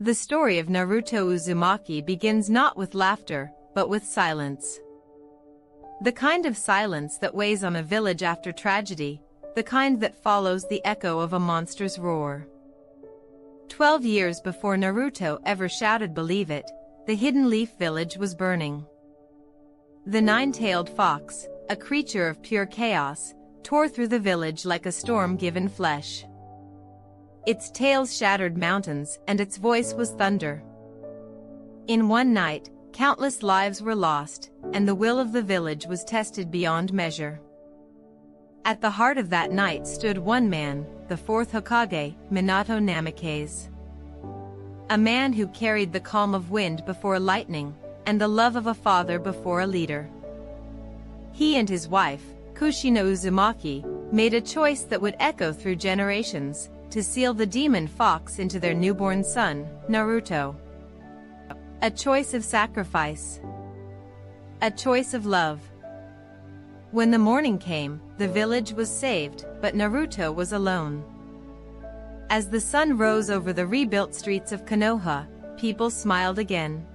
The story of Naruto Uzumaki begins not with laughter, but with silence. The kind of silence that weighs on a village after tragedy, the kind that follows the echo of a monster's roar. 12 years before Naruto ever shouted "Believe it," the Hidden Leaf Village was burning. The nine-tailed fox, a creature of pure chaos, tore through the village like a storm given flesh. Its tails shattered mountains and its voice was thunder. In one night, countless lives were lost, and the will of the village was tested beyond measure. At the heart of that night stood one man, the fourth Hokage, Minato Namikaze. A man who carried the calm of wind before lightning, and the love of a father before a leader. He and his wife, Kushina Uzumaki, made a choice that would echo through generations, to seal the demon fox into their newborn son, Naruto. A choice of sacrifice. A choice of love. When the morning came, the village was saved, but Naruto was alone. As the sun rose over the rebuilt streets of Konoha, people smiled again.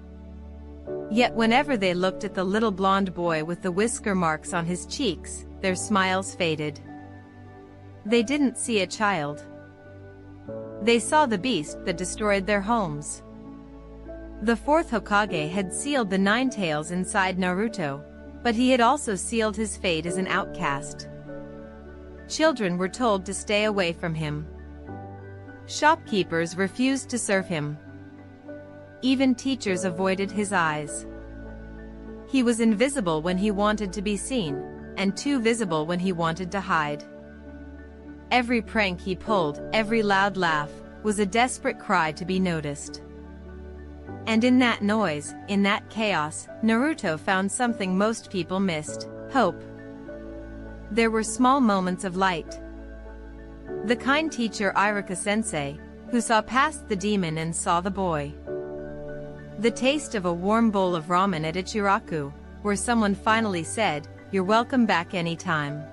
Yet whenever they looked at the little blonde boy with the whisker marks on his cheeks, their smiles faded. They didn't see a child. They saw the beast that destroyed their homes. The fourth Hokage had sealed the nine tails inside Naruto, but he had also sealed his fate as an outcast. Children were told to stay away from him. Shopkeepers refused to serve him. Even teachers avoided his eyes. He was invisible when he wanted to be seen, and too visible when he wanted to hide. Every prank he pulled, every loud laugh, was a desperate cry to be noticed. And in that noise, in that chaos, Naruto found something most people missed: hope. There were small moments of light. The kind teacher Iruka-sensei, who saw past the demon and saw the boy. The taste of a warm bowl of ramen at Ichiraku, where someone finally said, "You're welcome back anytime."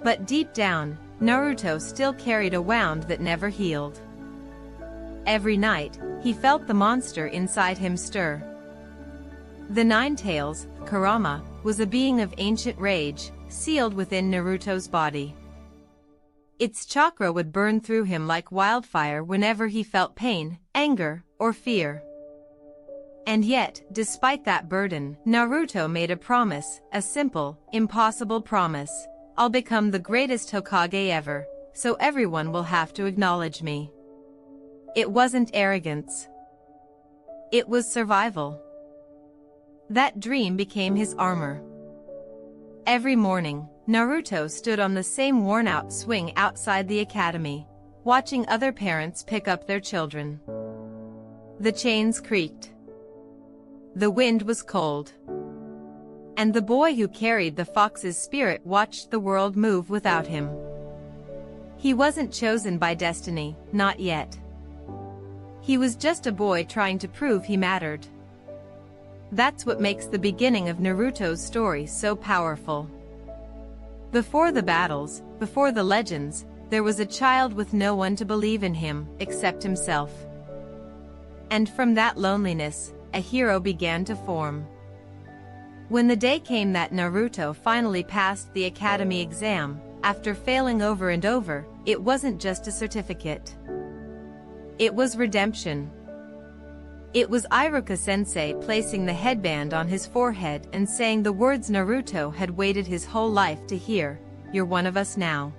But deep down, Naruto still carried a wound that never healed. Every night, he felt the monster inside him stir. The Nine Tails, Kurama, was a being of ancient rage, sealed within Naruto's body. Its chakra would burn through him like wildfire whenever he felt pain, anger, or fear. And yet, despite that burden, Naruto made a promise, a simple, impossible promise: "I'll become the greatest Hokage ever, so everyone will have to acknowledge me." It wasn't arrogance. It was survival. That dream became his armor. Every morning, Naruto stood on the same worn-out swing outside the academy, watching other parents pick up their children. The chains creaked. The wind was cold. And the boy who carried the fox's spirit watched the world move without him. He wasn't chosen by destiny, not yet. He was just a boy trying to prove he mattered. That's what makes the beginning of Naruto's story so powerful. Before the battles, before the legends, there was a child with no one to believe in him, except himself. And from that loneliness, a hero began to form. When the day came that Naruto finally passed the academy exam, after failing over and over, it wasn't just a certificate. It was redemption. It was Iruka-sensei placing the headband on his forehead and saying the words Naruto had waited his whole life to hear: "You're one of us now."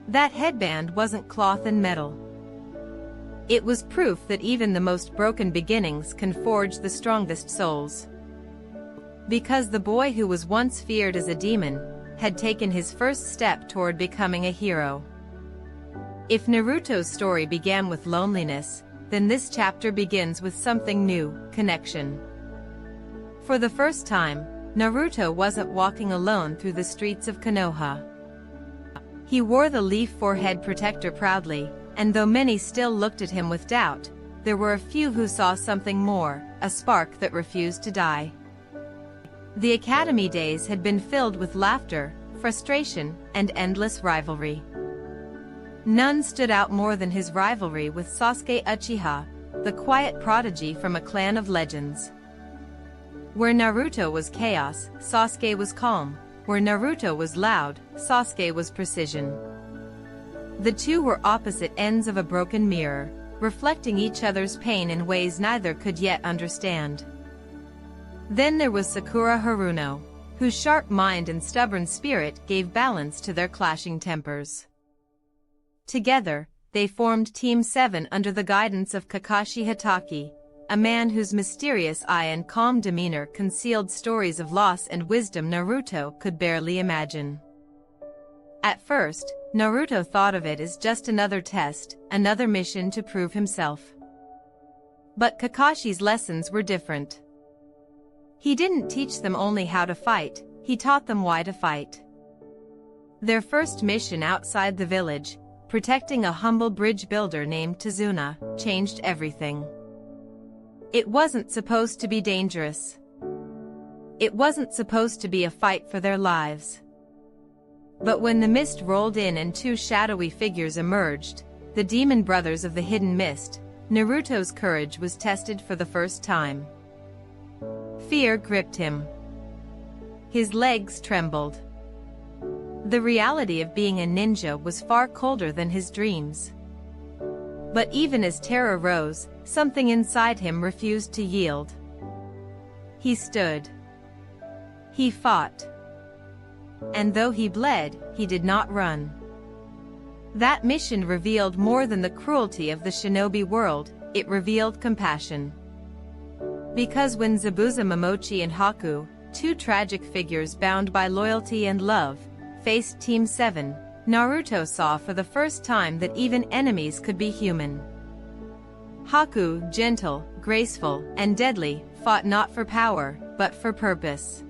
That headband wasn't cloth and metal. It was proof that even the most broken beginnings can forge the strongest souls. Because the boy who was once feared as a demon had taken his first step toward becoming a hero. If Naruto's story began with loneliness, then this chapter begins with something new: connection. For the first time, Naruto wasn't walking alone through the streets of Konoha. He wore the leaf forehead protector proudly, and though many still looked at him with doubt, there were a few who saw something more, a spark that refused to die. The academy days had been filled with laughter, frustration, and endless rivalry. None stood out more than his rivalry with Sasuke Uchiha, the quiet prodigy from a clan of legends. Where Naruto was chaos, Sasuke was calm. Where Naruto was loud, Sasuke was precision. The two were opposite ends of a broken mirror, reflecting each other's pain in ways neither could yet understand. Then there was Sakura Haruno, whose sharp mind and stubborn spirit gave balance to their clashing tempers. Together, they formed Team 7 under the guidance of Kakashi Hatake, a man whose mysterious eye and calm demeanor concealed stories of loss and wisdom Naruto could barely imagine. At first, Naruto thought of it as just another test, another mission to prove himself. But Kakashi's lessons were different. He didn't teach them only how to fight, he taught them why to fight. Their first mission outside the village, protecting a humble bridge builder named Tazuna, changed everything. It wasn't supposed to be dangerous. It wasn't supposed to be a fight for their lives. But when the mist rolled in and two shadowy figures emerged, the demon brothers of the hidden mist, Naruto's courage was tested for the first time. Fear gripped him. His legs trembled. The reality of being a ninja was far colder than his dreams. But even as terror rose, something inside him refused to yield. He stood. He fought. And though he bled, he did not run. That mission revealed more than the cruelty of the shinobi world, it revealed compassion. Because when Zabuza Momochi and Haku, two tragic figures bound by loyalty and love, faced Team 7, Naruto saw for the first time that even enemies could be human. Haku, gentle, graceful, and deadly, fought not for power, but for purpose.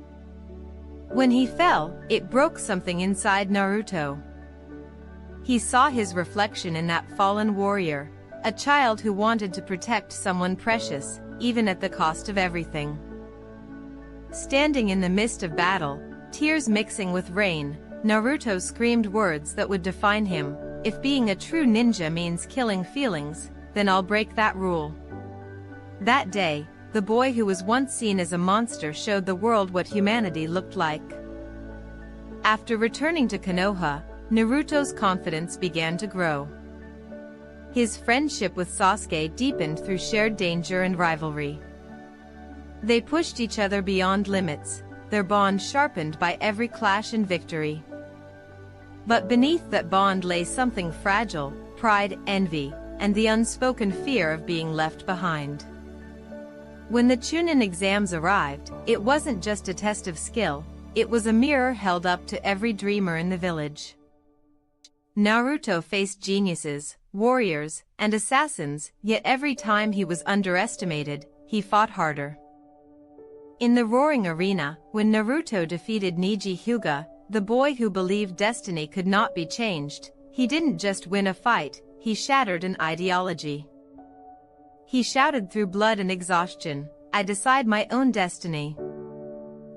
When he fell, it broke something inside Naruto. He saw his reflection in that fallen warrior, a child who wanted to protect someone precious, even at the cost of everything. Standing in the mist of battle, tears mixing with rain, Naruto screamed words that would define him. If being a true ninja means killing feelings, then I'll break that rule. That day, the boy who was once seen as a monster showed the world what humanity looked like. After returning to Konoha, Naruto's confidence began to grow. His friendship with Sasuke deepened through shared danger and rivalry. They pushed each other beyond limits, their bond sharpened by every clash and victory. But beneath that bond lay something fragile: pride, envy, and the unspoken fear of being left behind. When the Chunin exams arrived, it wasn't just a test of skill, it was a mirror held up to every dreamer in the village. Naruto faced geniuses, warriors, and assassins, yet every time he was underestimated, he fought harder. In the roaring arena, when Naruto defeated Neji Hyuga, the boy who believed destiny could not be changed, he didn't just win a fight, he shattered an ideology. He shouted through blood and exhaustion, "I decide my own destiny."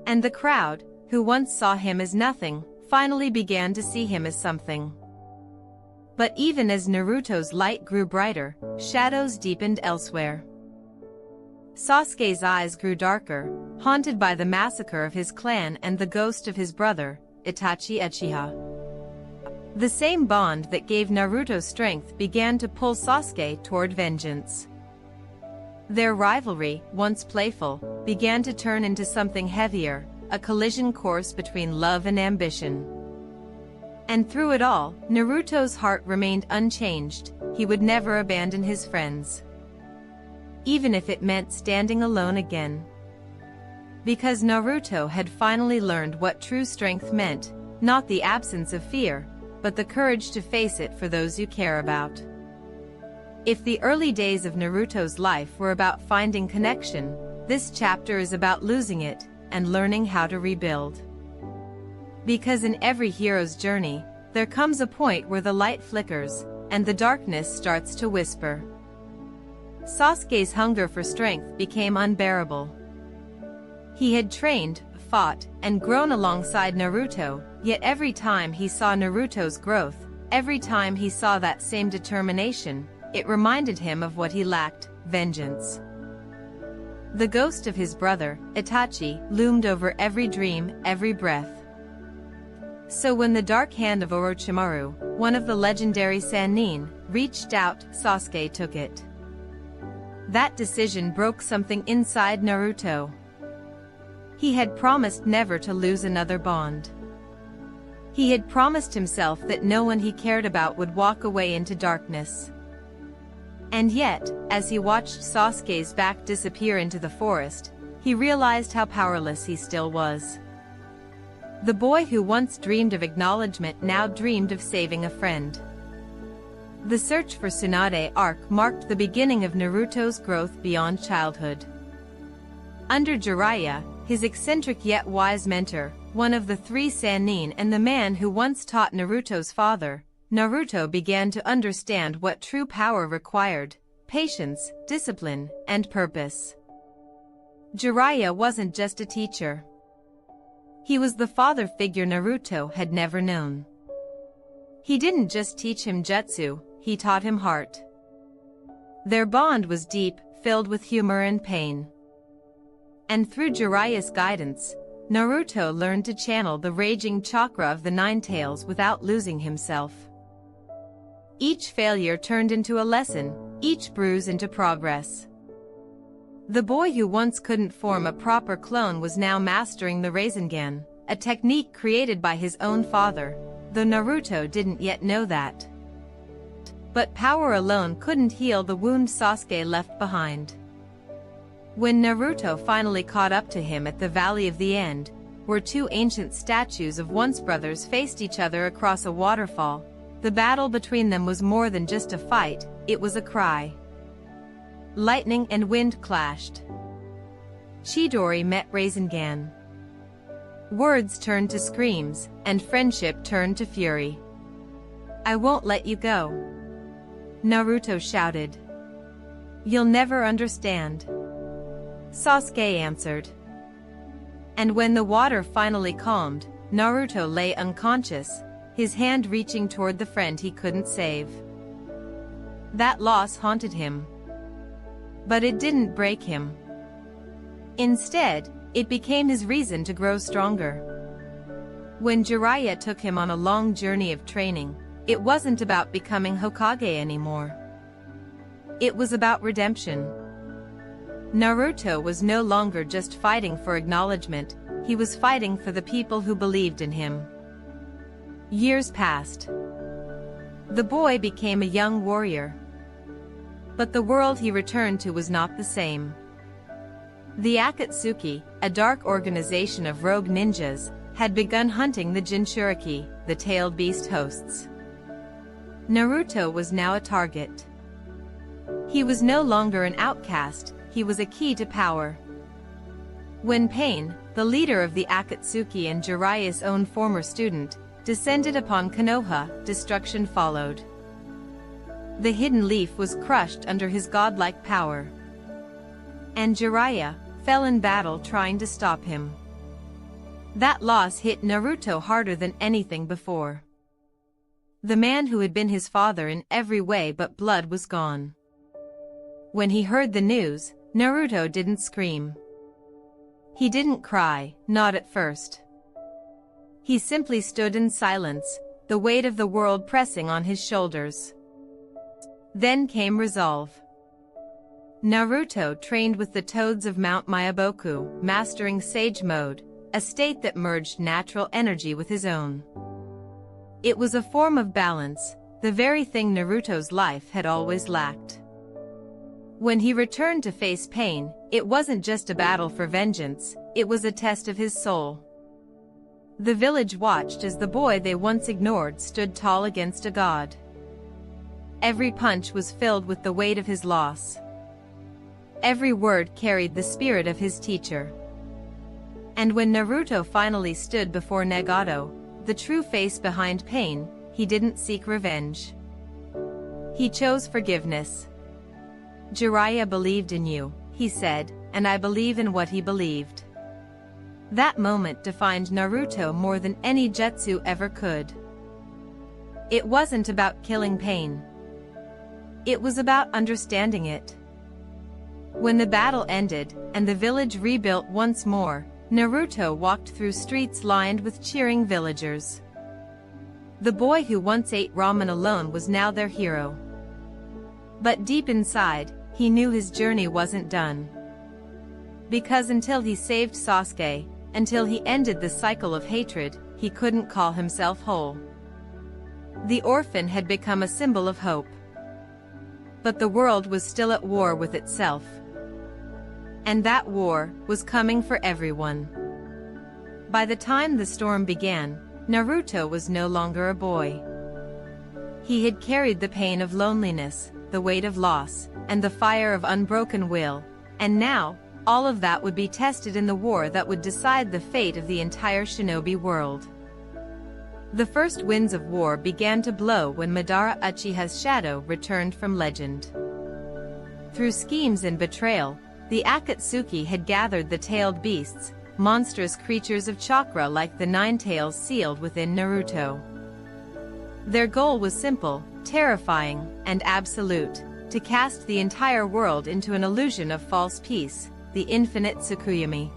And the crowd, who once saw him as nothing, finally began to see him as something. But even as Naruto's light grew brighter, shadows deepened elsewhere. Sasuke's eyes grew darker, haunted by the massacre of his clan and the ghost of his brother, Itachi Uchiha. The same bond that gave Naruto strength began to pull Sasuke toward vengeance. Their rivalry, once playful, began to turn into something heavier, a collision course between love and ambition. And through it all, Naruto's heart remained unchanged. He would never abandon his friends, even if it meant standing alone again. Because Naruto had finally learned what true strength meant, not the absence of fear, but the courage to face it for those you care about. If the early days of Naruto's life were about finding connection, this chapter is about losing it and learning how to rebuild. Because in every hero's journey, there comes a point where the light flickers, and the darkness starts to whisper. Sasuke's hunger for strength became unbearable. He had trained, fought, and grown alongside Naruto, yet every time he saw Naruto's growth, every time he saw that same determination, it reminded him of what he lacked: vengeance. The ghost of his brother, Itachi, loomed over every dream, every breath. So when the dark hand of Orochimaru, one of the legendary Sannin, reached out, Sasuke took it. That decision broke something inside Naruto. He had promised never to lose another bond. He had promised himself that no one he cared about would walk away into darkness. And yet, as he watched Sasuke's back disappear into the forest, he realized how powerless he still was. The boy who once dreamed of acknowledgement now dreamed of saving a friend. The search for Tsunade arc marked the beginning of Naruto's growth beyond childhood. Under Jiraiya, his eccentric yet wise mentor, one of the three Sannin and the man who once taught Naruto's father, Naruto began to understand what true power required: patience, discipline, and purpose. Jiraiya wasn't just a teacher. He was the father figure Naruto had never known. He didn't just teach him jutsu, he taught him heart. Their bond was deep, filled with humor and pain. And through Jiraiya's guidance, Naruto learned to channel the raging chakra of the Nine Tails without losing himself. Each failure turned into a lesson, each bruise into progress. The boy who once couldn't form a proper clone was now mastering the Rasengan, a technique created by his own father, though Naruto didn't yet know that. But power alone couldn't heal the wound Sasuke left behind. When Naruto finally caught up to him at the Valley of the End, where two ancient statues of once brothers faced each other across a waterfall, the battle between them was more than just a fight, it was a cry. Lightning and wind clashed. Chidori met Rasengan. Words turned to screams, and friendship turned to fury. "I won't let you go," Naruto shouted. "You'll never understand," Sasuke answered. And when the water finally calmed, Naruto lay unconscious, his hand reaching toward the friend he couldn't save. That loss haunted him. But it didn't break him. Instead, it became his reason to grow stronger. When Jiraiya took him on a long journey of training, it wasn't about becoming Hokage anymore. It was about redemption. Naruto was no longer just fighting for acknowledgement, he was fighting for the people who believed in him. Years passed. The boy became a young warrior. But the world he returned to was not the same. The Akatsuki, a dark organization of rogue ninjas, had begun hunting the Jinchuriki, the tailed beast hosts. Naruto was now a target. He was no longer an outcast, he was a key to power. When Pain, the leader of the Akatsuki and Jiraiya's own former student, descended upon Konoha, destruction followed. The hidden leaf was crushed under his godlike power. And Jiraiya fell in battle trying to stop him. That loss hit Naruto harder than anything before. The man who had been his father in every way but blood was gone. When he heard the news, Naruto didn't scream. He didn't cry, not at first. He simply stood in silence, the weight of the world pressing on his shoulders. Then came resolve. Naruto trained with the toads of Mount Myaboku, mastering Sage Mode, a state that merged natural energy with his own. It was a form of balance, the very thing Naruto's life had always lacked. When he returned to face Pain, it wasn't just a battle for vengeance, it was a test of his soul. The village watched as the boy they once ignored stood tall against a god. Every punch was filled with the weight of his loss. Every word carried the spirit of his teacher. And when Naruto finally stood before Nagato, the true face behind Pain, he didn't seek revenge. He chose forgiveness. "Jiraiya believed in you," he said, "and I believe in what he believed." That moment defined Naruto more than any jutsu ever could. It wasn't about killing Pain. It was about understanding it. When the battle ended, and the village rebuilt once more, Naruto walked through streets lined with cheering villagers. The boy who once ate ramen alone was now their hero. But deep inside, he knew his journey wasn't done. Because until he saved Sasuke, until he ended the cycle of hatred, he couldn't call himself whole. The orphan had become a symbol of hope. But the world was still at war with itself. And that war was coming for everyone. By the time the storm began, Naruto was no longer a boy. He had carried the pain of loneliness, the weight of loss, and the fire of unbroken will, and now, all of that would be tested in the war that would decide the fate of the entire shinobi world. The first winds of war began to blow when Madara Uchiha's shadow returned from legend. Through schemes and betrayal, the Akatsuki had gathered the tailed beasts, monstrous creatures of chakra like the nine tails sealed within Naruto. Their goal was simple, terrifying, and absolute: to cast the entire world into an illusion of false peace, the infinite Tsukuyomi.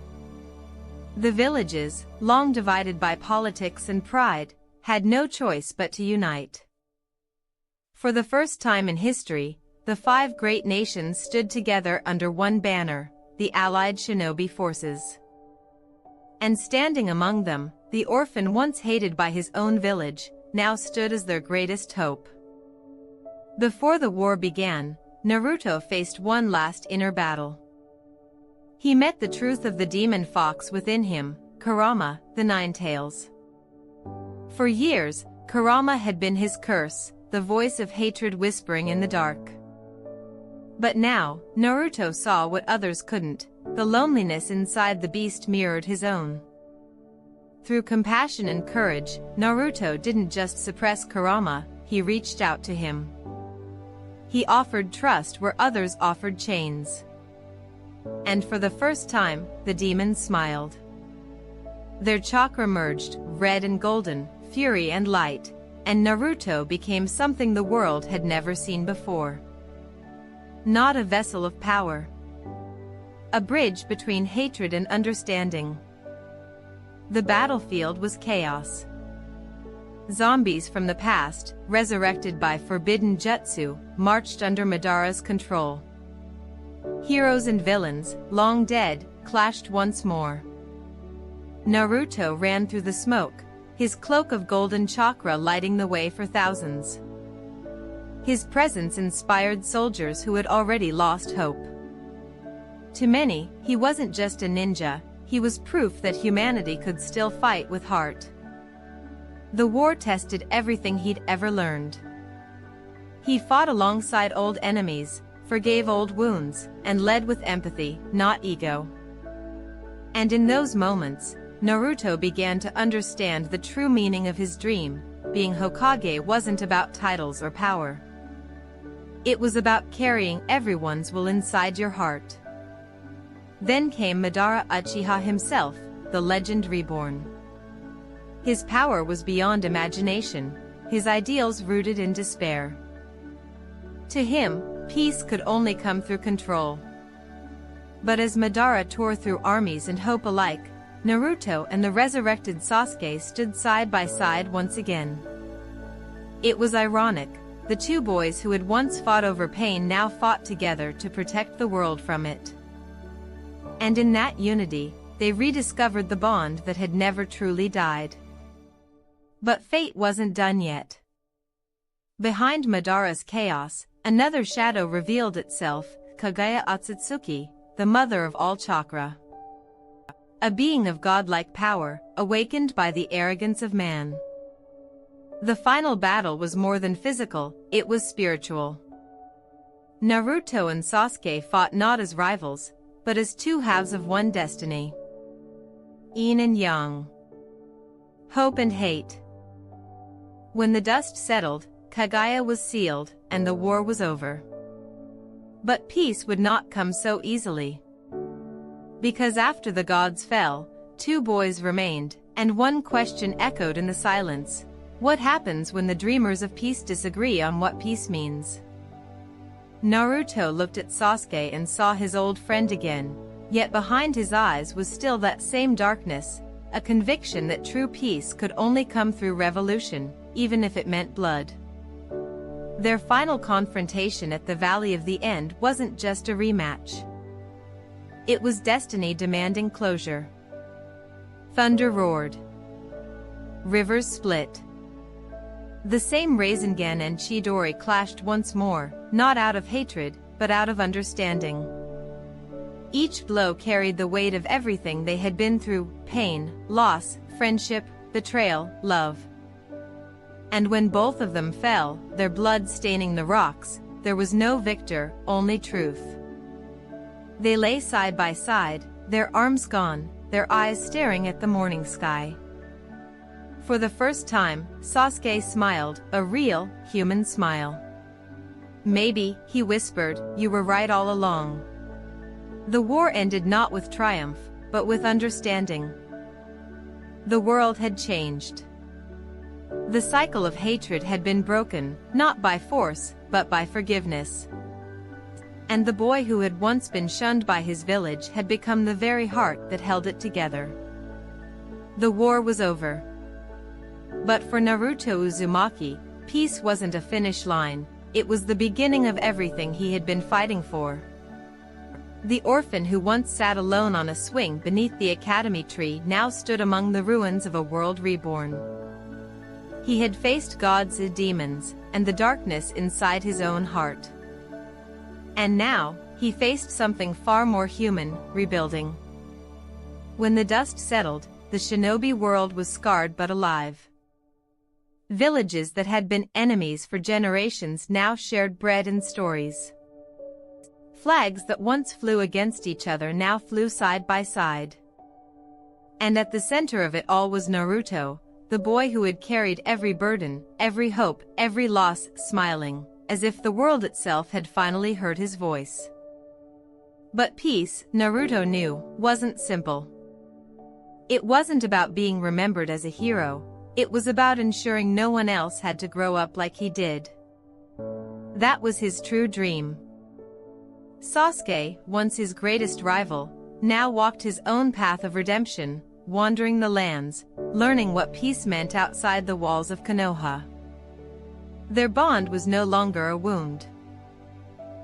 The villages, long divided by politics and pride, had no choice but to unite. For the first time in history, the 5 great nations stood together under one banner, the allied shinobi forces. And standing among them, the orphan once hated by his own village, now stood as their greatest hope. Before the war began, Naruto faced one last inner battle. He met the truth of the demon fox within him, Kurama, the Nine Tails. For years, Kurama had been his curse, the voice of hatred whispering in the dark. But now, Naruto saw what others couldn't: the loneliness inside the beast mirrored his own. Through compassion and courage, Naruto didn't just suppress Kurama, he reached out to him. He offered trust where others offered chains. And for the first time, the demons smiled. Their chakra merged, red and golden, fury and light, and Naruto became something the world had never seen before. Not a vessel of power. A bridge between hatred and understanding. The battlefield was chaos. Zombies from the past, resurrected by forbidden jutsu, marched under Madara's control. Heroes and villains, long dead, clashed once more. Naruto ran through the smoke, his cloak of golden chakra lighting the way for thousands. His presence inspired soldiers who had already lost hope. To many, he wasn't just a ninja, he was proof that humanity could still fight with heart. The war tested everything he'd ever learned. He fought alongside old enemies, forgave old wounds, and led with empathy, not ego. And in those moments, Naruto began to understand the true meaning of his dream: being Hokage wasn't about titles or power. It was about carrying everyone's will inside your heart. Then came Madara Uchiha himself, the legend reborn. His power was beyond imagination, his ideals rooted in despair. To him, peace could only come through control. But as Madara tore through armies and hope alike, Naruto and the resurrected Sasuke stood side by side once again. It was ironic: the two boys who had once fought over pain now fought together to protect the world from it. And in that unity, they rediscovered the bond that had never truly died. But fate wasn't done yet. Behind Madara's chaos, another shadow revealed itself: Kaguya Otsutsuki, the mother of all chakra. A being of godlike power, awakened by the arrogance of man. The final battle was more than physical, it was spiritual. Naruto and Sasuke fought not as rivals, but as two halves of one destiny. Yin and yang. Hope and hate. When the dust settled, Kaguya was sealed, and the war was over. But peace would not come so easily. Because after the gods fell, two boys remained, and one question echoed in the silence: what happens when the dreamers of peace disagree on what peace means? Naruto looked at Sasuke and saw his old friend again, yet behind his eyes was still that same darkness, a conviction that true peace could only come through revolution, even if it meant blood. Their final confrontation at the Valley of the End wasn't just a rematch. It was destiny demanding closure. Thunder roared. Rivers split. The same Rasengan and Chidori clashed once more, not out of hatred, but out of understanding. Each blow carried the weight of everything they had been through: pain, loss, friendship, betrayal, love. And when both of them fell, their blood staining the rocks, there was no victor, only truth. They lay side by side, their arms gone, their eyes staring at the morning sky. For the first time, Sasuke smiled, a real, human smile. "Maybe," he whispered, "you were right all along." The war ended not with triumph, but with understanding. The world had changed. The cycle of hatred had been broken, not by force, but by forgiveness. And the boy who had once been shunned by his village had become the very heart that held it together. The war was over. But for Naruto Uzumaki, peace wasn't a finish line, it was the beginning of everything he had been fighting for. The orphan who once sat alone on a swing beneath the academy tree now stood among the ruins of a world reborn. He had faced gods and demons, and the darkness inside his own heart. And now, he faced something far more human: rebuilding. When the dust settled, the shinobi world was scarred but alive. Villages that had been enemies for generations now shared bread and stories. Flags that once flew against each other now flew side by side. And at the center of it all was Naruto, the boy who had carried every burden, every hope, every loss, smiling, as if the world itself had finally heard his voice. But peace, Naruto knew, wasn't simple. It wasn't about being remembered as a hero, it was about ensuring no one else had to grow up like he did. That was his true dream. Sasuke, once his greatest rival, now walked his own path of redemption, wandering the lands, learning what peace meant outside the walls of Konoha. Their bond was no longer a wound.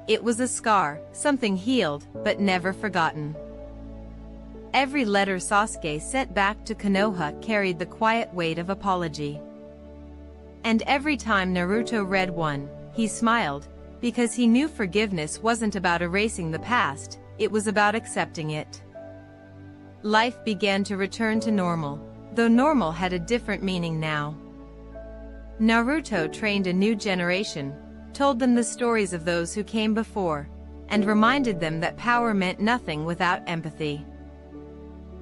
It was a scar, something healed, but never forgotten. Every letter Sasuke sent back to Konoha carried the quiet weight of apology. And every time Naruto read one, he smiled, because he knew forgiveness wasn't about erasing the past, it was about accepting it. Life began to return to normal, though normal had a different meaning now. Naruto trained a new generation, told them the stories of those who came before, and reminded them that power meant nothing without empathy.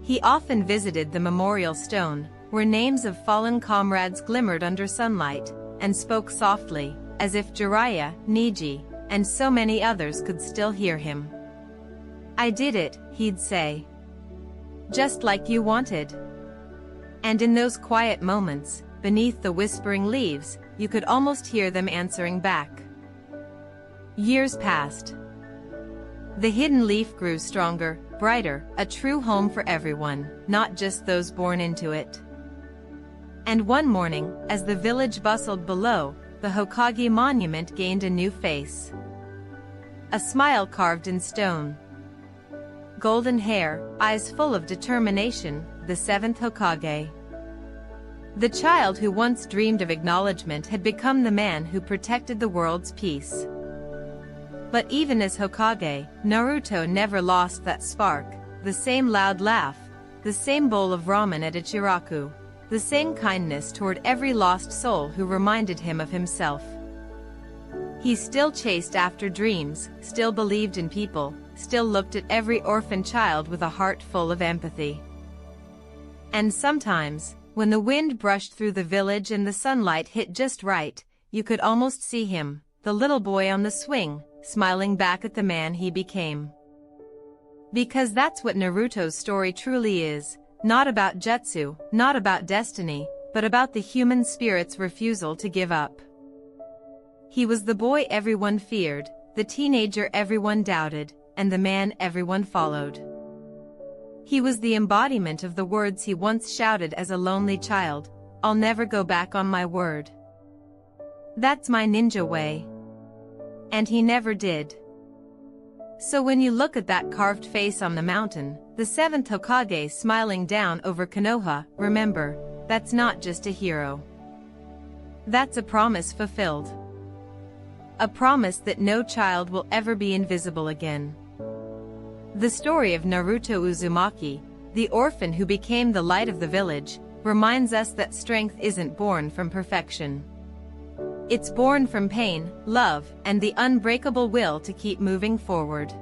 He often visited the memorial stone, where names of fallen comrades glimmered under sunlight, and spoke softly, as if Jiraiya, Neji, and so many others could still hear him. "I did it," he'd say. "Just like you wanted." And in those quiet moments, beneath the whispering leaves, you could almost hear them answering back. Years passed. The hidden leaf grew stronger, brighter, a true home for everyone, not just those born into it. And one morning, as the village bustled below, the Hokage monument gained a new face. A smile carved in stone. Golden hair, eyes full of determination, the Seventh Hokage. The child who once dreamed of acknowledgement had become the man who protected the world's peace. But even as Hokage, Naruto never lost that spark, the same loud laugh, the same bowl of ramen at Ichiraku, the same kindness toward every lost soul who reminded him of himself. He still chased after dreams, still believed in people, still looked at every orphan child with a heart full of empathy. And sometimes, when the wind brushed through the village and the sunlight hit just right, you could almost see him, the little boy on the swing, smiling back at the man he became. Because that's what Naruto's story truly is, not about jutsu, not about destiny, but about the human spirit's refusal to give up. He was the boy everyone feared, the teenager everyone doubted, and the man everyone followed. He was the embodiment of the words he once shouted as a lonely child, "I'll never go back on my word. That's my ninja way." And he never did. So when you look at that carved face on the mountain, the seventh Hokage smiling down over Konoha, remember, that's not just a hero. That's a promise fulfilled. A promise that no child will ever be invisible again. The story of Naruto Uzumaki, the orphan who became the light of the village, reminds us that strength isn't born from perfection. It's born from pain, love, and the unbreakable will to keep moving forward.